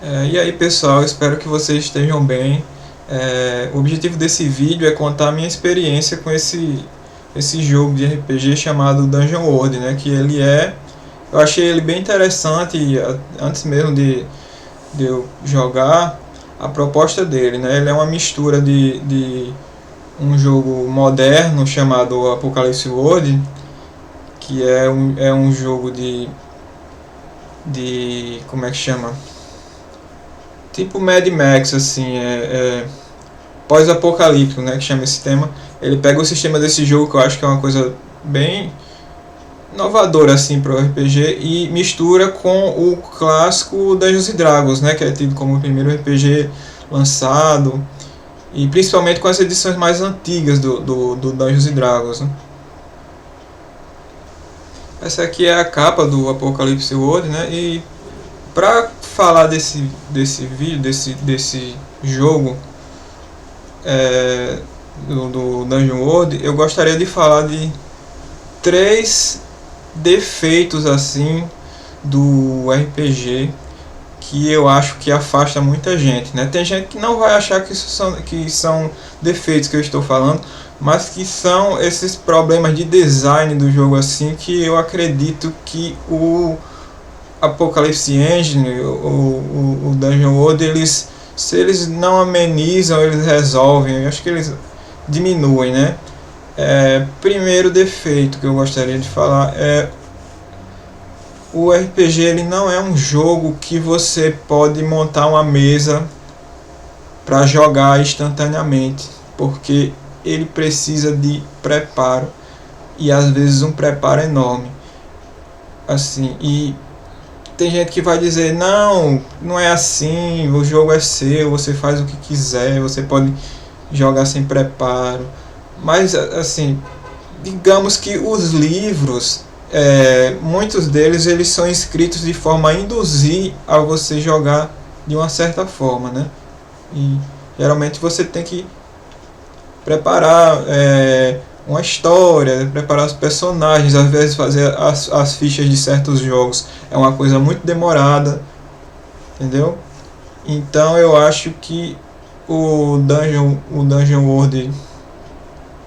E aí pessoal, espero que vocês estejam bem. O objetivo desse vídeo é contar a minha experiência com esse jogo de RPG chamado Dungeon World, né? Eu achei ele bem interessante antes mesmo de eu jogar a proposta dele, né? Ele é uma mistura de um jogo moderno chamado Apocalypse World, que é um jogo de como é que chama? Tipo Mad Max, assim, pós-apocalíptico, né, que chama esse tema. Ele pega o sistema desse jogo, que eu acho que é uma coisa bem inovadora, assim, para o RPG, e mistura com o clássico Dungeons Dragons, né, que é tido como o primeiro RPG lançado, e principalmente com as edições mais antigas do Dungeons Dragons, né. Essa aqui é a capa do Apocalypse World, né, e para falar desse vídeo, desse jogo, do Dungeon World, eu gostaria de falar de três defeitos assim do RPG que eu acho que afasta muita gente, né? Tem gente que não vai achar que são defeitos que eu estou falando, mas que são esses problemas de design do jogo assim que eu acredito que o Apocalypse Engine, o Dungeon World, se eles não amenizam, eles resolvem. Eu acho que eles diminuem, né? Primeiro defeito que eu gostaria de falar é o RPG. Ele não é um jogo que você pode montar uma mesa para jogar instantaneamente, porque ele precisa de preparo, e às vezes um preparo enorme, assim. E tem gente que vai dizer, não é assim, o jogo é seu, você faz o que quiser, você pode jogar sem preparo. Mas assim, digamos que os livros, muitos deles eles são escritos de forma a induzir a você jogar de uma certa forma, né? E geralmente você tem que preparar uma história, preparar os personagens, às vezes fazer as fichas de certos jogos é uma coisa muito demorada, entendeu? Então eu acho que o Dungeon World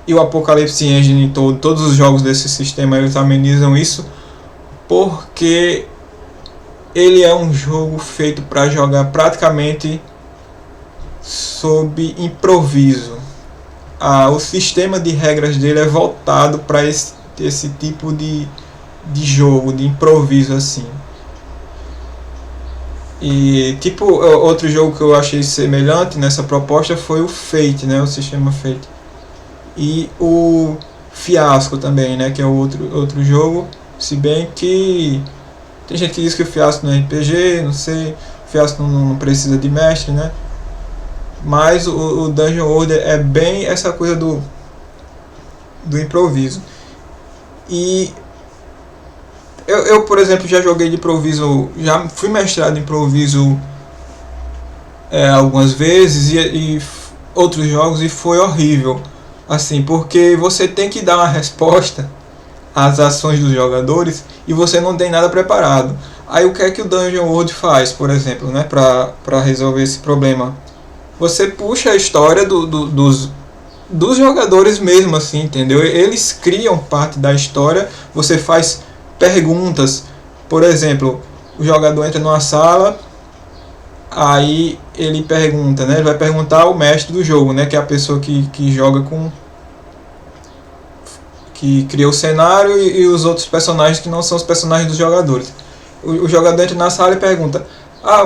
e o Apocalypse Engine todos os jogos desse sistema eles amenizam isso, porque ele é um jogo feito para jogar praticamente sob improviso. O sistema de regras dele é voltado para esse tipo de jogo, de improviso assim. E tipo, outro jogo que eu achei semelhante nessa proposta foi o Fate, né, o sistema Fate. E o Fiasco também, né, que é outro jogo, se bem que tem gente que diz que o Fiasco não é RPG, não sei, o Fiasco não precisa de mestre, né? Mas o Dungeon World é bem essa coisa do improviso. E eu, por exemplo, já joguei de improviso, já fui mestrado em improviso algumas vezes e outros jogos, e foi horrível, assim, porque você tem que dar uma resposta às ações dos jogadores e você não tem nada preparado. Aí o que é que o Dungeon World faz, por exemplo, né, para resolver esse problema? Você puxa a história dos jogadores mesmo, assim, entendeu? Eles criam parte da história, você faz perguntas. Por exemplo, o jogador entra numa sala, aí ele pergunta, né? Ele vai perguntar ao mestre do jogo, né? Que é a pessoa que joga que cria o cenário e os outros personagens que não são os personagens dos jogadores. O jogador entra na sala e pergunta: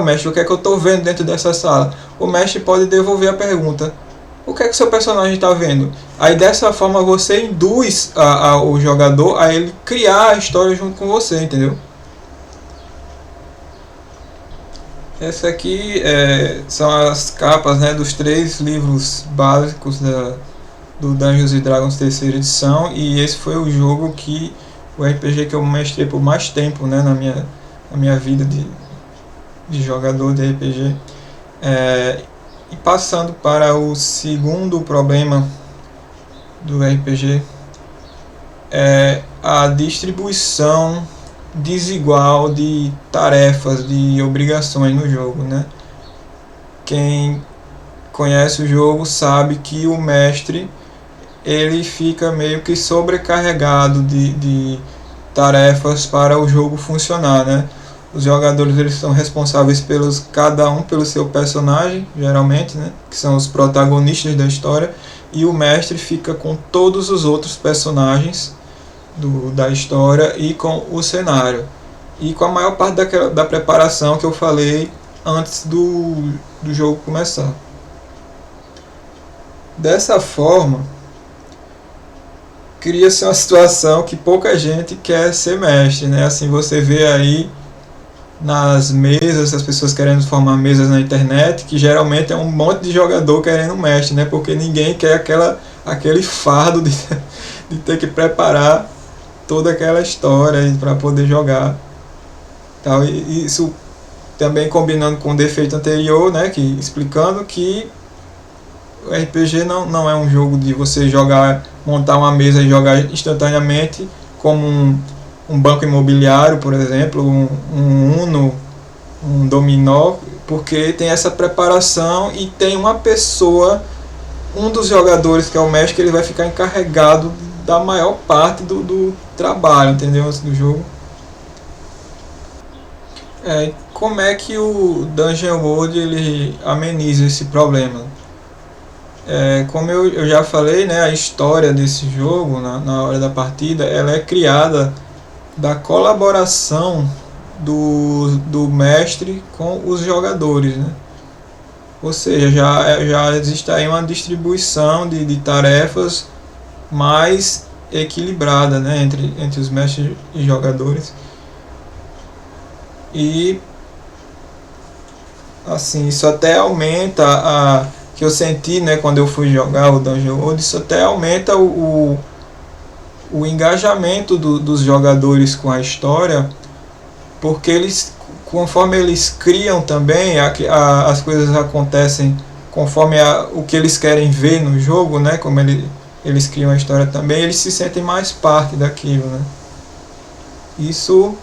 mestre, o que é que eu estou vendo dentro dessa sala? O mestre pode devolver a pergunta: o que é que seu personagem está vendo? Aí dessa forma você induz o jogador a ele criar a história junto com você, entendeu? Essa aqui são as capas, né, dos 3 livros básicos do Dungeons Dragons terceira edição, e esse foi o RPG que eu mestrei por mais tempo, né, na minha vida de jogador de RPG. E passando para o segundo problema do RPG, é a distribuição desigual de tarefas, de obrigações no jogo, né? Quem conhece o jogo sabe que o mestre ele fica meio que sobrecarregado de tarefas para o jogo funcionar, né? Os jogadores eles são responsáveis cada um pelo seu personagem, geralmente, né? Que são os protagonistas da história, e o mestre fica com todos os outros personagens da história e com o cenário. E com a maior parte da preparação que eu falei antes do jogo começar. Dessa forma, cria-se uma situação que pouca gente quer ser mestre, né? Assim, você vê aí nas mesas, as pessoas querendo formar mesas na internet, que geralmente é um monte de jogador querendo mestre, né? Porque ninguém quer aquele fardo de ter que preparar toda aquela história para poder jogar. Tal. E isso também combinando com o defeito anterior, né? Explicando que o RPG não é um jogo de você montar uma mesa e jogar instantaneamente, como um banco imobiliário, por exemplo, um Uno, um dominó, porque tem essa preparação e tem uma pessoa, um dos jogadores que é o mestre, que ele vai ficar encarregado da maior parte do trabalho, entendeu? Do jogo. Como é que o Dungeon World ele ameniza esse problema? Como eu já falei, né, a história desse jogo na hora da partida ela é criada da colaboração do mestre com os jogadores, né? Ou seja, já existe aí uma distribuição de tarefas mais equilibrada, né, entre os mestres e jogadores. E assim, isso até aumenta que eu senti, né, quando eu fui jogar o Dungeon World, isso até aumenta o engajamento dos jogadores com a história, porque conforme eles criam também, as coisas acontecem conforme o que eles querem ver no jogo, né, como eles criam a história também, eles se sentem mais parte daquilo, né. Isso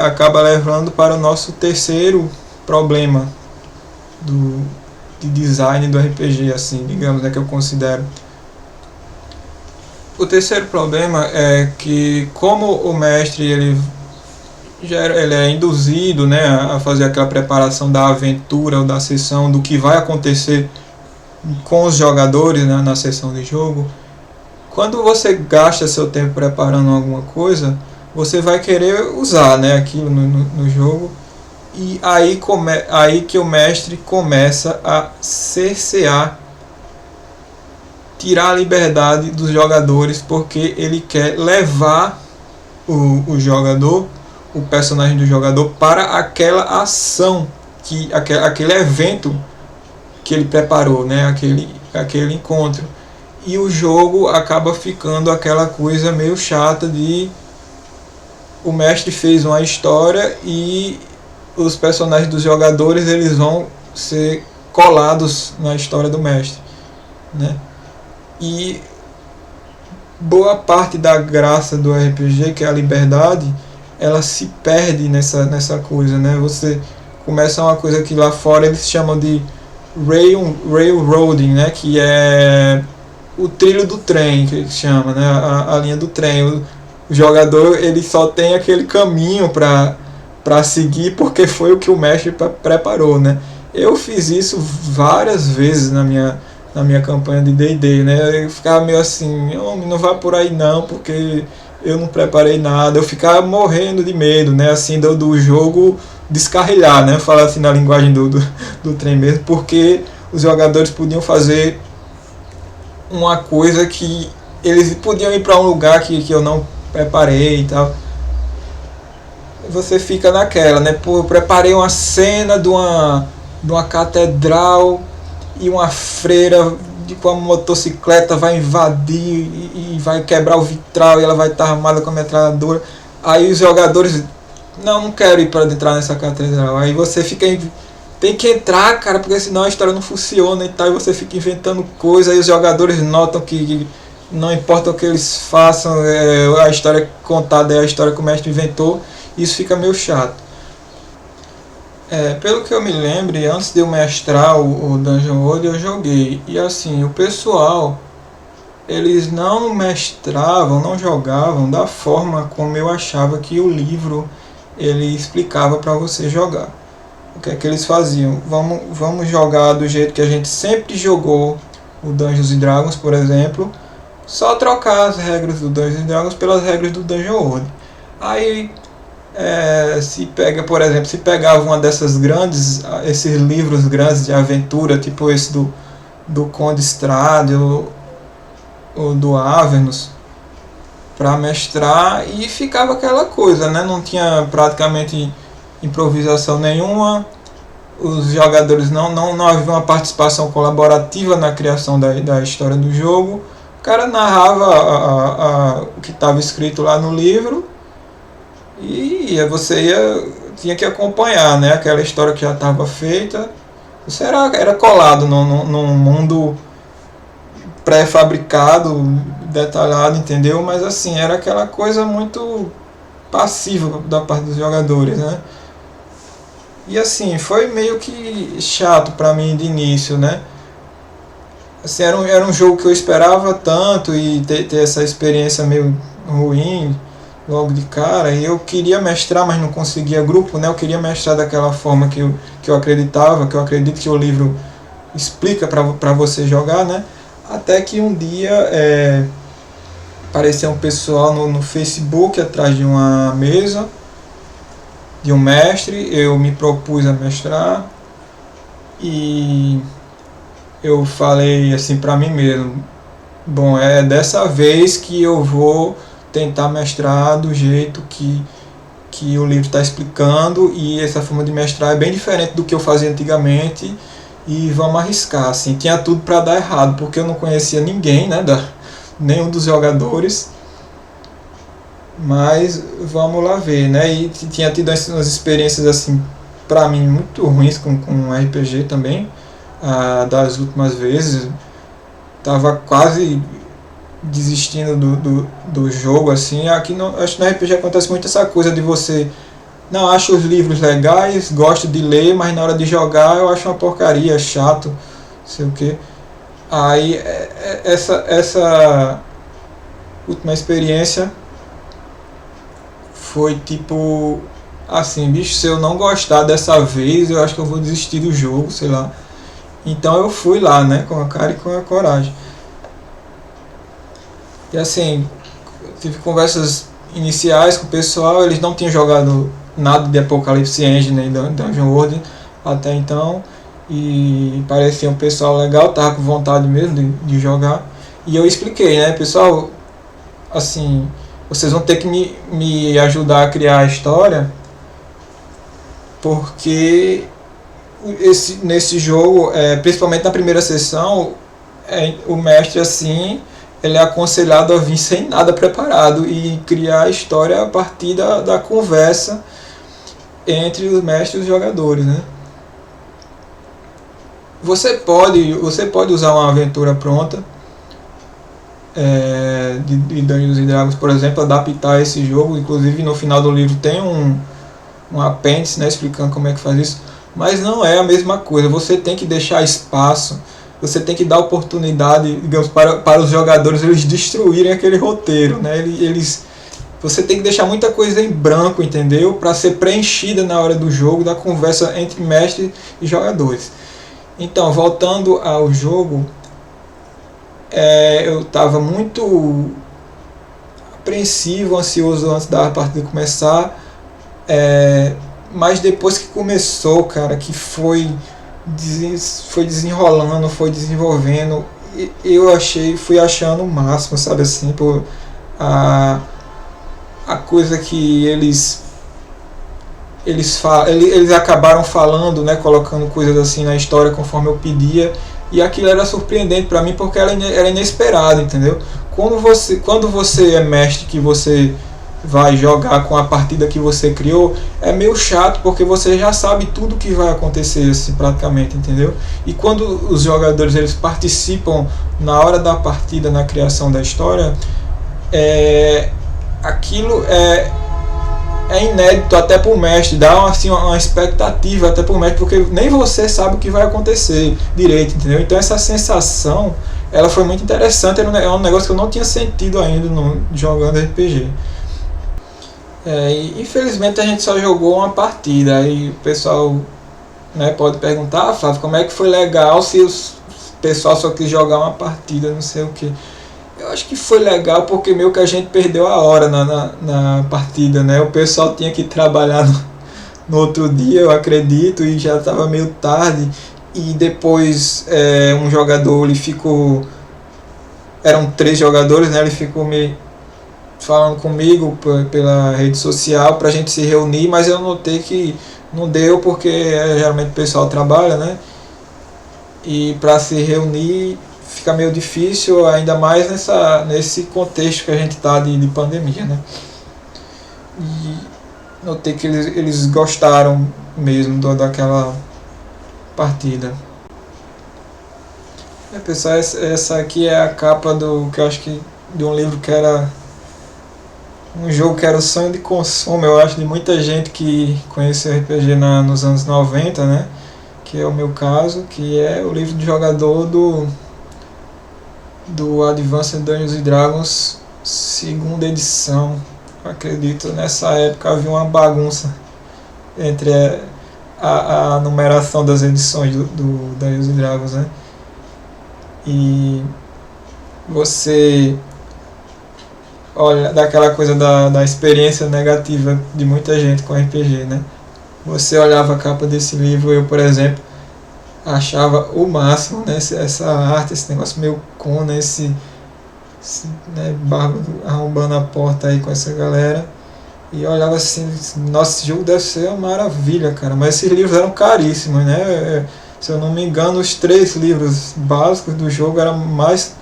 acaba levando para o nosso terceiro problema de design do RPG, assim, digamos, né, que eu considero. O terceiro problema é que, como o mestre ele é induzido, né, a fazer aquela preparação da aventura ou da sessão, do que vai acontecer com os jogadores, né, na sessão de jogo, quando você gasta seu tempo preparando alguma coisa, você vai querer usar, né, aquilo no jogo. E aí que o mestre começa a cercear, tirar a liberdade dos jogadores, porque ele quer levar o jogador, o personagem do jogador, para aquela ação, aquele evento que ele preparou, né? aquele encontro. E o jogo acaba ficando aquela coisa meio chata de o mestre fez uma história e os personagens dos jogadores eles vão ser colados na história do mestre, né? E boa parte da graça do RPG, que é a liberdade, ela se perde nessa coisa, né? Você começa uma coisa que lá fora eles chamam de railroading, né? Que é o trilho do trem, que eles chamam, né? A linha do trem. O jogador ele só tem aquele caminho para seguir porque foi o que o mestre preparou, né? Eu fiz isso várias vezes na minha campanha de D&D, né? Eu ficava meio assim, não vá por aí não, porque eu não preparei nada. Eu ficava morrendo de medo, né? Assim, do jogo descarrilhar, né? Falar assim na linguagem do trem mesmo, porque os jogadores podiam fazer uma coisa que eles podiam ir para um lugar que eu não preparei e tal. Você fica naquela, né? Pô, eu preparei uma cena de uma catedral e uma freira com a motocicleta vai invadir e vai quebrar o vitral e ela vai estar armada com a metralhadora. Aí os jogadores, não quero ir para entrar nessa catedral. Aí você fica, tem que entrar, cara, porque senão a história não funciona e tal. E você fica inventando coisa, aí os jogadores notam que não importa o que eles façam, a história contada é a história que o mestre inventou, isso fica meio chato. Pelo que eu me lembro, antes de eu mestrar o Dungeon World, eu joguei. E assim, o pessoal, eles não mestravam, não jogavam da forma como eu achava que o livro ele explicava para você jogar. O que é que eles faziam? Vamos jogar do jeito que a gente sempre jogou o Dungeons and Dragons, por exemplo, só trocar as regras do Dungeons and Dragons pelas regras do Dungeon World. Aí se pega, por exemplo, se pegava uma dessas grandes, esses livros grandes de aventura, tipo esse do Conde Strade ou do Avernus, para mestrar, e ficava aquela coisa, né? Não tinha praticamente improvisação nenhuma, os jogadores não havia uma participação colaborativa na criação da história do jogo. O cara narrava o que estava escrito lá no livro e tinha que acompanhar, né? Aquela história que já estava feita. Isso era colado num mundo pré-fabricado, detalhado, entendeu? Mas assim, era aquela coisa muito passiva da parte dos jogadores, né? E assim, foi meio que chato pra mim de início, né? Assim, era um jogo que eu esperava tanto e ter essa experiência meio ruim logo de cara. E eu queria mestrar, mas não conseguia grupo, né? Eu queria mestrar daquela forma que eu acreditava, que eu acredito que o livro explica pra você jogar, né? Até que um dia apareceu um pessoal no Facebook atrás de uma mesa de um mestre, eu me propus a mestrar e eu falei assim para mim mesmo, bom, é dessa vez que eu vou tentar mestrar do jeito que o livro está explicando, e essa forma de mestrar é bem diferente do que eu fazia antigamente e vamos arriscar. Assim, tinha tudo para dar errado, porque eu não conhecia ninguém, né, nenhum dos jogadores, mas vamos lá ver, né? E tinha tido umas experiências assim para mim muito ruins com RPG também, das últimas vezes. Tava quase desistindo do jogo, assim. Aqui acho que no RPG acontece muito essa coisa de você não acho os livros legais, gosto de ler, mas na hora de jogar eu acho uma porcaria, chato, sei o que. Aí essa última experiência foi tipo assim, bicho, se eu não gostar dessa vez, eu acho que eu vou desistir do jogo, sei lá. Então eu fui lá, né, com a cara e com a coragem. E assim, tive conversas iniciais com o pessoal, eles não tinham jogado nada de Apocalypse Engine nem Dungeon World até então, e parecia um pessoal legal, tava com vontade mesmo de jogar. E eu expliquei, né, pessoal, assim, vocês vão ter que me ajudar a criar a história, porque nesse jogo, principalmente na primeira sessão, o mestre assim, ele é aconselhado a vir sem nada preparado e criar a história a partir da conversa entre os mestres e os jogadores, né? Você pode usar uma aventura pronta de Dungeons and Dragons, por exemplo, adaptar esse jogo. Inclusive no final do livro tem um apêndice, né, explicando como é que faz isso, mas não é a mesma coisa. Você tem que deixar espaço, você tem que dar oportunidade, digamos, para os jogadores eles destruírem aquele roteiro, né? Você tem que deixar muita coisa em branco, entendeu? Para ser preenchida na hora do jogo, da conversa entre mestre e jogadores. Então, voltando ao jogo, eu estava muito apreensivo, ansioso antes da partida começar, mas depois que começou, cara, que foi desenrolando, foi desenvolvendo, fui achando o máximo, sabe assim, a coisa que eles acabaram falando, né, colocando coisas assim na história conforme eu pedia, e aquilo era surpreendente para mim porque era inesperado, entendeu? Quando você é mestre, que você vai jogar com a partida que você criou, é meio chato porque você já sabe tudo que vai acontecer assim, praticamente, entendeu? E quando os jogadores eles participam na hora da partida, na criação da história, aquilo é inédito até pro mestre, dá assim, uma expectativa até pro mestre, porque nem você sabe o que vai acontecer direito, entendeu? Então essa sensação, ela foi muito interessante, é um negócio que eu não tinha sentido ainda jogando RPG. E infelizmente a gente só jogou uma partida, aí o pessoal, né, pode perguntar, Flávio, como é que foi legal se o pessoal só quis jogar uma partida, não sei o que. Eu acho que foi legal porque meio que a gente perdeu a hora na partida, né? O pessoal tinha que trabalhar no outro dia, eu acredito, e já estava meio tarde. E depois um jogador, ele ficou... Eram 3 jogadores, né? Ele ficou me falando comigo pela rede social pra gente se reunir, mas eu notei que não deu porque geralmente o pessoal trabalha, né? E para se reunir fica meio difícil, ainda mais nesse contexto que a gente está de pandemia, né? E notei que eles gostaram mesmo daquela partida. Pessoal, essa aqui é a capa que eu acho que de um livro que era um jogo que era o sonho de consumo, eu acho, de muita gente que conheceu RPG nos anos 90, né? Que é o meu caso, que é o livro de jogador do Advanced Dungeons and Dragons, segunda edição. Acredito, nessa época havia uma bagunça entre a numeração das edições do Dungeons and Dragons, né? E você olha daquela coisa da experiência negativa de muita gente com RPG, né? Você olhava a capa desse livro, eu, por exemplo, achava o máximo, né? Essa arte, esse negócio meio Conan, esse né, bárbaro arrombando a porta aí com essa galera. E eu olhava assim, nossa, esse jogo deve ser uma maravilha, cara. Mas esses livros eram caríssimos, né? Se eu não me engano, os 3 livros básicos do jogo eram mais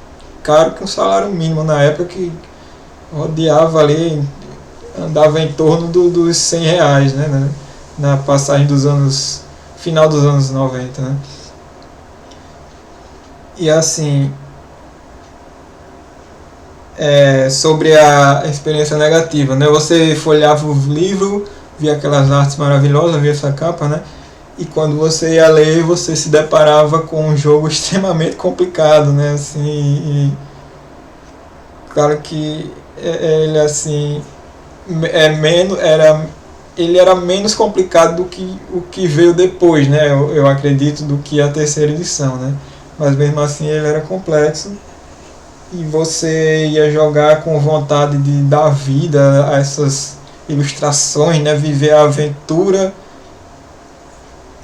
caros que um salário mínimo na época, que rodeava ali, andava em torno dos R$100, né? Na passagem final dos anos 90, né? E assim, sobre a experiência negativa, né? Você folheava o livro, via aquelas artes maravilhosas, via essa capa, né? E quando você ia ler, você se deparava com um jogo extremamente complicado, né? Assim, claro que ele assim ele era menos complicado do que o que veio depois, né? Eu acredito, do que a terceira edição, né? Mas mesmo assim ele era complexo e você ia jogar com vontade de dar vida a essas ilustrações, né? Viver a aventura.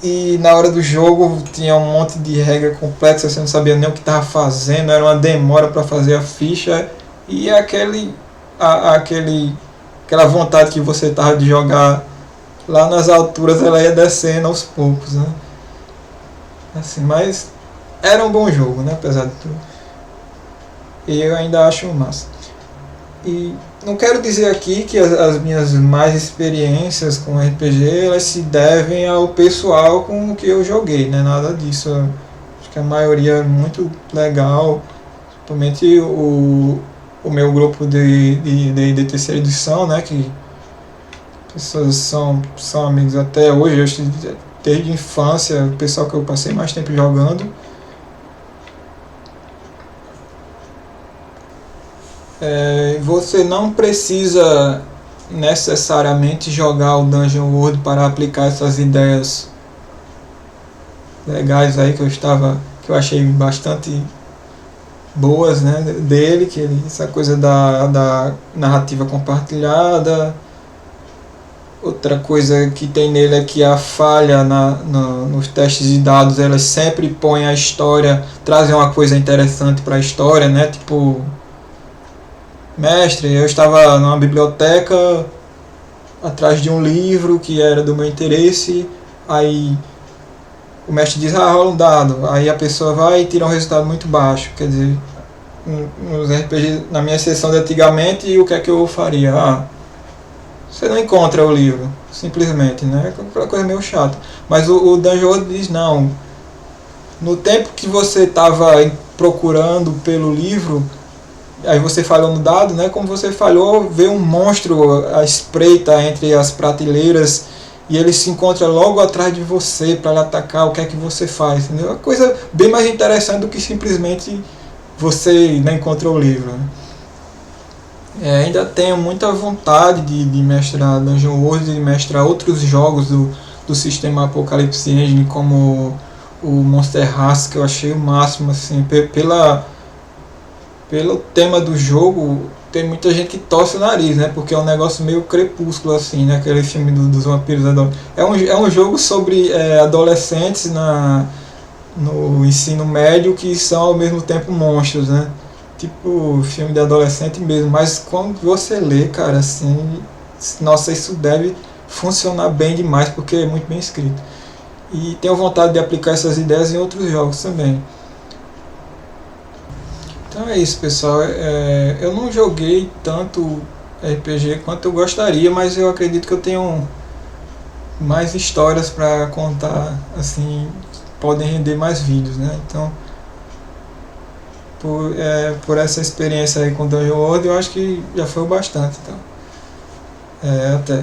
E na hora do jogo tinha um monte de regra complexa, você não sabia nem o que estava fazendo, era uma demora para fazer a ficha, e aquela vontade que você estava de jogar lá nas alturas, ela ia descendo aos poucos, né? Assim, mas era um bom jogo, né? Apesar de tudo. E eu ainda acho massa. E não quero dizer aqui que as minhas mais experiências com RPG elas se devem ao pessoal com o que eu joguei, né? Nada disso. Acho que a maioria é muito legal, principalmente o meu grupo de terceira edição, né? Que pessoas são amigos até hoje, eu acho que desde a infância, o pessoal que eu passei mais tempo jogando. Você não precisa necessariamente jogar o Dungeon World para aplicar essas ideias legais aí que eu achei bastante boas, né, dele, essa coisa da narrativa compartilhada. Outra coisa que tem nele é que a falha nos testes de dados, elas sempre põem a história, trazem uma coisa interessante para a história, né, tipo, mestre, eu estava numa biblioteca atrás de um livro que era do meu interesse, aí o mestre diz, rola um dado, aí a pessoa vai e tira um resultado muito baixo. Quer dizer, nos RPG, na minha sessão de antigamente, o que é que eu faria? você não encontra o livro, simplesmente, né? É aquela coisa meio chata. Mas o Dungeon World diz não. No tempo que você estava procurando pelo livro, aí você falhou no dado, né? Como você falhou, vê um monstro à espreita entre as prateleiras e ele se encontra logo atrás de você para lhe atacar. O que é que você faz? Entendeu? É uma coisa bem mais interessante do que simplesmente você não encontrou o livro. Né? Ainda tenho muita vontade de mestrar Dungeon World, de mestrar outros jogos do sistema Apocalypse Engine, como o Monster Hearts, que eu achei o máximo, assim, pelo tema do jogo. Tem muita gente que torce o nariz, né? Porque é um negócio meio crepúsculo, assim, né? Aquele filme dos vampiros. É um jogo sobre adolescentes no ensino médio que são ao mesmo tempo monstros, né? Tipo filme de adolescente mesmo. Mas quando você lê, cara, assim, nossa, isso deve funcionar bem demais porque é muito bem escrito. E tenho vontade de aplicar essas ideias em outros jogos também. Então é isso, pessoal. Eu não joguei tanto RPG quanto eu gostaria, mas eu acredito que eu tenho mais histórias para contar, assim, podem render mais vídeos, né? Então, por essa experiência aí com Dungeon World, eu acho que já foi o bastante. Então, até.